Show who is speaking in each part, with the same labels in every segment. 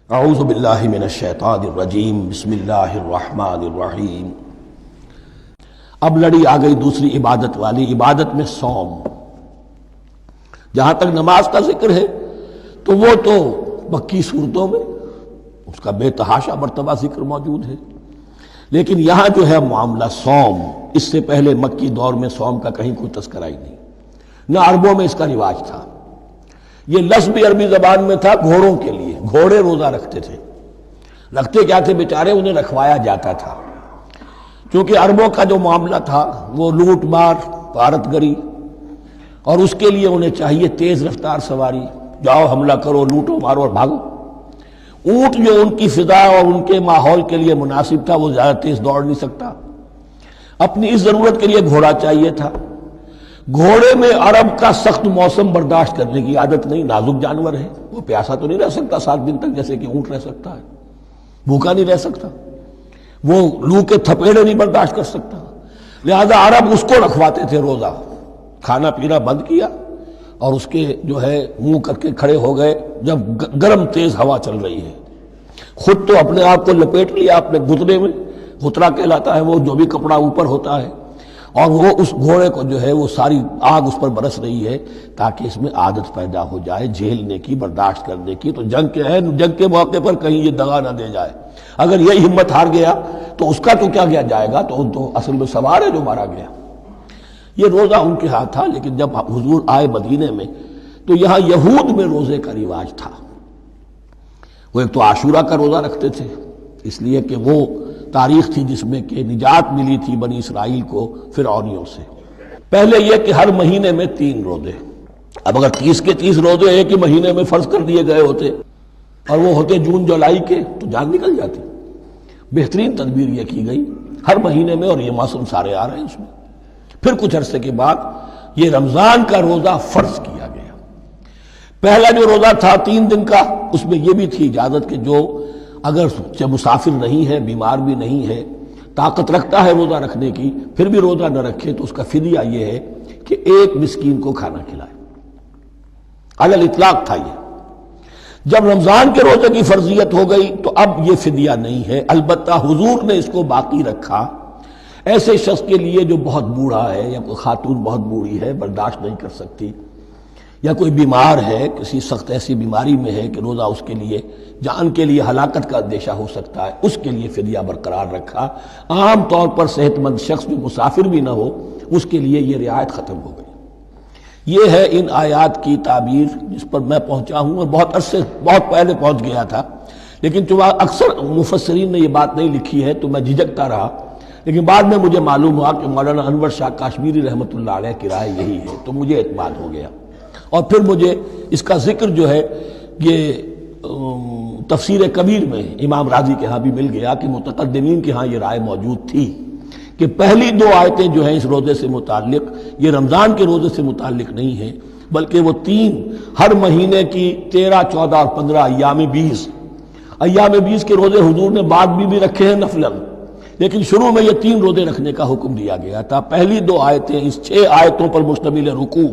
Speaker 1: اعوذ باللہ من الشیطان الرجیم بسم اللہ الرحمن الرحیم۔ اب لڑی آ گئی دوسری عبادت والی، عبادت میں صوم۔ جہاں تک نماز کا ذکر ہے تو وہ تو مکی صورتوں میں اس کا بے تحاشا مرتبہ ذکر موجود ہے، لیکن یہاں جو ہے معاملہ صوم، اس سے پہلے مکی دور میں صوم کا کہیں کوئی تذکرہ ہی نہیں، نہ عربوں میں اس کا رواج تھا۔ یہ لفظ بھی عربی زبان میں تھا گھوڑوں کے لیے، گھوڑے روزہ رکھتے تھے۔ رکھتے کیا تھے بیچارے؟ انہیں رکھوایا جاتا تھا، کیونکہ عربوں کا جو معاملہ تھا وہ لوٹ مار، غارت گری، اور اس کے لیے انہیں چاہیے تیز رفتار سواری، جاؤ حملہ کرو، لوٹو مارو اور بھاگو۔ اونٹ جو ان کی فضا اور ان کے ماحول کے لیے مناسب تھا وہ زیادہ تیز دوڑ نہیں سکتا، اپنی اس ضرورت کے لیے گھوڑا چاہیے تھا۔ گھوڑے میں عرب کا سخت موسم برداشت کرنے کی عادت نہیں، نازک جانور ہے، وہ پیاسا تو نہیں رہ سکتا 7 دن تک جیسے کہ اونٹ رہ سکتا ہے، بھوکا نہیں رہ سکتا، وہ لو کے تھپیڑے نہیں برداشت کر سکتا، لہذا عرب اس کو رکھواتے تھے روزہ۔ کھانا پینا بند کیا اور اس کے جو ہے منہ کر کے کھڑے ہو گئے جب گرم تیز ہوا چل رہی ہے، خود تو اپنے آپ کو لپیٹ لیا اپنے گھٹنے میں، غترہ کہلاتا ہے وہ جو بھی کپڑا اوپر ہوتا ہے، اور وہ اس گھوڑے کو جو ہے وہ ساری آگ اس پر برس رہی ہے تاکہ اس میں عادت پیدا ہو جائے جھیلنے کی، برداشت کرنے کی۔ تو جنگ کے موقع پر کہیں یہ دغا نہ دے جائے، اگر یہ ہمت ہار گیا تو اس کا تو کیا کیا جائے گا، تو اصل میں سوار ہے جو مارا گیا۔ یہ روزہ ان کے ہاتھ تھا، لیکن جب حضور آئے مدینے میں تو یہاں یہود میں روزے کا رواج تھا۔ وہ ایک تو عاشورہ کا روزہ رکھتے تھے، اس لیے کہ وہ تاریخ تھی جس میں کہ نجات ملی تھی بنی اسرائیل کو فرعونیوں سے۔ پہلے یہ کہ ہر مہینے میں 3 روزے، اب اگر 30 کے 30 روزے ایک ہی مہینے میں فرض کر دیے گئے ہوتے اور وہ ہوتے جون جولائی کے تو جان نکل جاتی۔ بہترین تدبیر یہ کی گئی ہر مہینے میں، اور یہ موسم سارے آ رہے ہیں اس میں۔ پھر کچھ عرصے کے بعد یہ رمضان کا روزہ فرض کیا گیا۔ پہلا جو روزہ تھا 3 دن کا، اس میں یہ بھی تھی اجازت کہ جو اگر مسافر نہیں ہے، بیمار بھی نہیں ہے، طاقت رکھتا ہے روزہ رکھنے کی، پھر بھی روزہ نہ رکھے تو اس کا فدیہ یہ ہے کہ 1 مسکین کو کھانا کھلائے۔ علی الاطلاق تھا یہ۔ جب رمضان کے روزے کی فرضیت ہو گئی تو اب یہ فدیہ نہیں ہے، البتہ حضور نے اس کو باقی رکھا ایسے شخص کے لیے جو بہت بوڑھا ہے، یا کوئی خاتون بہت بوڑھی ہے برداشت نہیں کر سکتی، یا کوئی بیمار ہے، کسی سخت ایسی بیماری میں ہے کہ روزہ اس کے لیے جان کے لیے ہلاکت کا اندیشہ ہو سکتا ہے، اس کے لیے فدیہ برقرار رکھا۔ عام طور پر صحت مند شخص جو مسافر بھی نہ ہو اس کے لیے یہ رعایت ختم ہو گئی۔ یہ ہے ان آیات کی تعبیر جس پر میں پہنچا ہوں، اور بہت پہلے پہنچ گیا تھا، لیکن چونکہ اکثر مفسرین نے یہ بات نہیں لکھی ہے تو میں جھجکتا رہا، لیکن بعد میں مجھے معلوم ہوا کہ مولانا انور شاہ کاشمیری رحمۃ اللہ علیہ کی رائے یہی ہے، تو مجھے اعتماد ہو گیا۔ اور پھر مجھے اس کا ذکر جو ہے یہ تفسیر کبیر میں امام راضی کے ہاں بھی مل گیا کہ متقدمین کے ہاں یہ رائے موجود تھی کہ پہلی 2 آیتیں جو ہیں اس روزے سے متعلق یہ رمضان کے روزے سے متعلق نہیں ہیں، بلکہ وہ 3 ہر مہینے کی 13، 14 اور 15 ایام 20 کے روزے حضور نے بعد بھی رکھے ہیں نفلاً، لیکن شروع میں یہ 3 روزے رکھنے کا حکم دیا گیا تھا۔ پہلی 2 آیتیں اس 6 آیتوں پر مشتمل رکوع،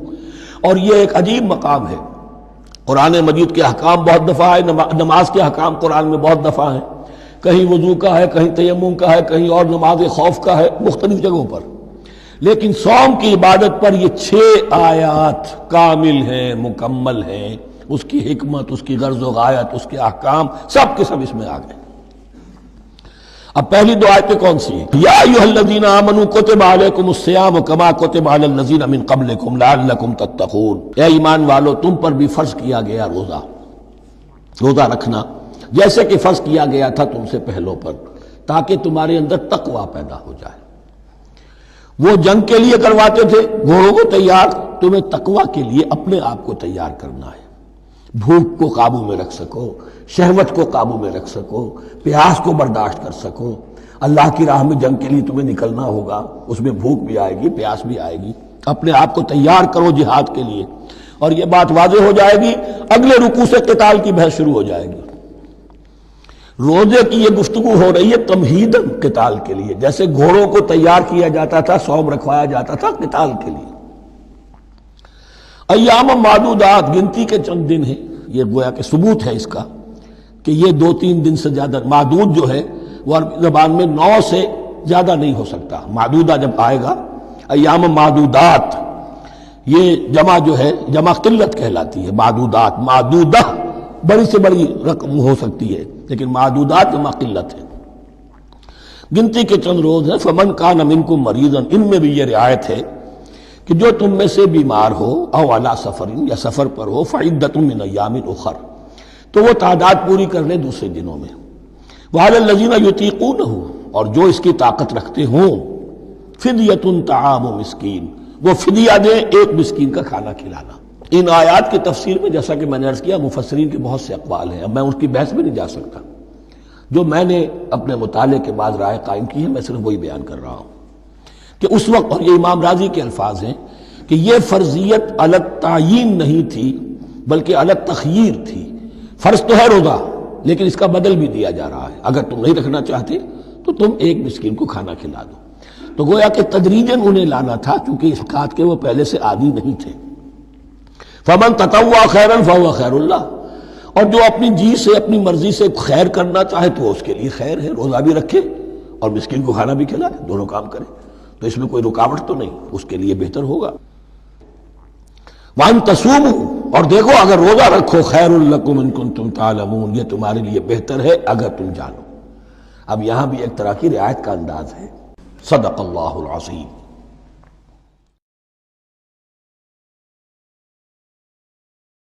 Speaker 1: اور یہ ایک عجیب مقام ہے۔ قرآن مجید کے احکام بہت دفعہ ہے، نماز کے احکام قرآن میں بہت دفعہ ہیں، کہیں وضو کا ہے، کہیں تیمم کا ہے، کہیں اور نماز خوف کا ہے، مختلف جگہوں پر، لیکن صوم کی عبادت پر یہ 6 آیات کامل ہیں، مکمل ہیں، اس کی حکمت، اس کی غرض و غایت، اس کے احکام سب کے سب اس میں آ گئے۔ اب پہلی 2 آیتیں کون سی ہیں؟ یا ایھا الذین آمنوا کتب علیکم الصیام کما کتب علی الذین من قبلکم لعلکم تتقون۔ اے ایمان والو، تم پر بھی فرض کیا گیا روزہ رکھنا، جیسے کہ فرض کیا گیا تھا تم سے پہلوں پر، تاکہ تمہارے اندر تقویٰ پیدا ہو جائے۔ وہ جنگ کے لیے کرواتے تھے گھوڑوں کو تیار، تمہیں تقویٰ کے لیے اپنے آپ کو تیار کرنا ہے، بھوک کو قابو میں رکھ سکو، شہوت کو قابو میں رکھ سکو، پیاس کو برداشت کر سکو۔ اللہ کی راہ میں جنگ کے لیے تمہیں نکلنا ہوگا، اس میں بھوک بھی آئے گی، پیاس بھی آئے گی، اپنے آپ کو تیار کرو جہاد کے لیے۔ اور یہ بات واضح ہو جائے گی، اگلے رکوع سے قتال کی بحث شروع ہو جائے گی۔ روزے کی یہ گفتگو ہو رہی ہے تمہیداً قتال کے لیے، جیسے گھوڑوں کو تیار کیا جاتا تھا، صوم رکھوایا جاتا تھا قتال کے لیے۔ ایام معدودات، گنتی کے چند دن ہیں، یہ گویا کہ ثبوت ہے اس کا کہ یہ 2-3 دن سے زیادہ، معدود جو ہے وہ عربی زبان میں 9 سے زیادہ نہیں ہو سکتا. معدودہ جب آئے گا، ایام معدودات، یہ جمع جو ہے جمع قلت کہلاتی ہے. معدودات، معدودہ بڑی سے بڑی رقم ہو سکتی ہے، لیکن معدودات جمع قلت ہے. گنتی کے چند روز ہیں. فمن کان منکم مریضا، ان میں بھی یہ رعایت ہے کہ جو تم میں سے بیمار ہو، او علی سفر، یا سفر پر ہو، فعدۃ من ایام اخر، تو وہ تعداد پوری کر لے دوسرے دنوں میں. وعلی الذین یطیقونہ، اور جو اس کی طاقت رکھتے ہوں، فدیۃ طعام مسکین، وہ فدیہ دیں، ایک مسکین کا کھانا کھلانا. ان آیات کی تفسیر میں جیسا کہ میں نے عرض کیا مفسرین کے بہت سے اقوال ہیں، اب میں اس کی بحث میں نہیں جا سکتا. جو میں نے اپنے مطالعے کے بعد رائے قائم کی ہے میں صرف وہی بیان کر رہا ہوں کہ اس وقت، اور یہ امام راضی کے الفاظ ہیں، کہ یہ فرضیت علی التعیین نہیں تھی بلکہ علی التخییر تھی. فرض تو ہے روزہ، لیکن اس کا بدل بھی دیا جا رہا ہے. اگر تم نہیں رکھنا چاہتے تو تم ایک مسکین کو کھانا کھلا دو. تو گویا کہ تدریجاً انہیں لانا تھا، چونکہ اس بات کے وہ پہلے سے عادی نہیں تھے. فمن تطوع خیرا فهو خیر اللہ، اور جو اپنی جی سے، اپنی مرضی سے خیر کرنا چاہے تو اس کے لیے خیر ہے. روزہ بھی رکھے اور مسکین کو کھانا بھی کھلائے، دونوں کام کرے، تو اس میں کوئی رکاوٹ تو نہیں، اس کے لیے بہتر ہوگا. وَأَن تَصُومُوا، اور دیکھو اگر روزہ رکھو، خیر لکم ان کنتم تعلمون، یہ تمہارے لیے بہتر ہے اگر تم جانو. اب یہاں بھی ایک طرح کی رعایت کا انداز ہے. صدق اللہ العظیم.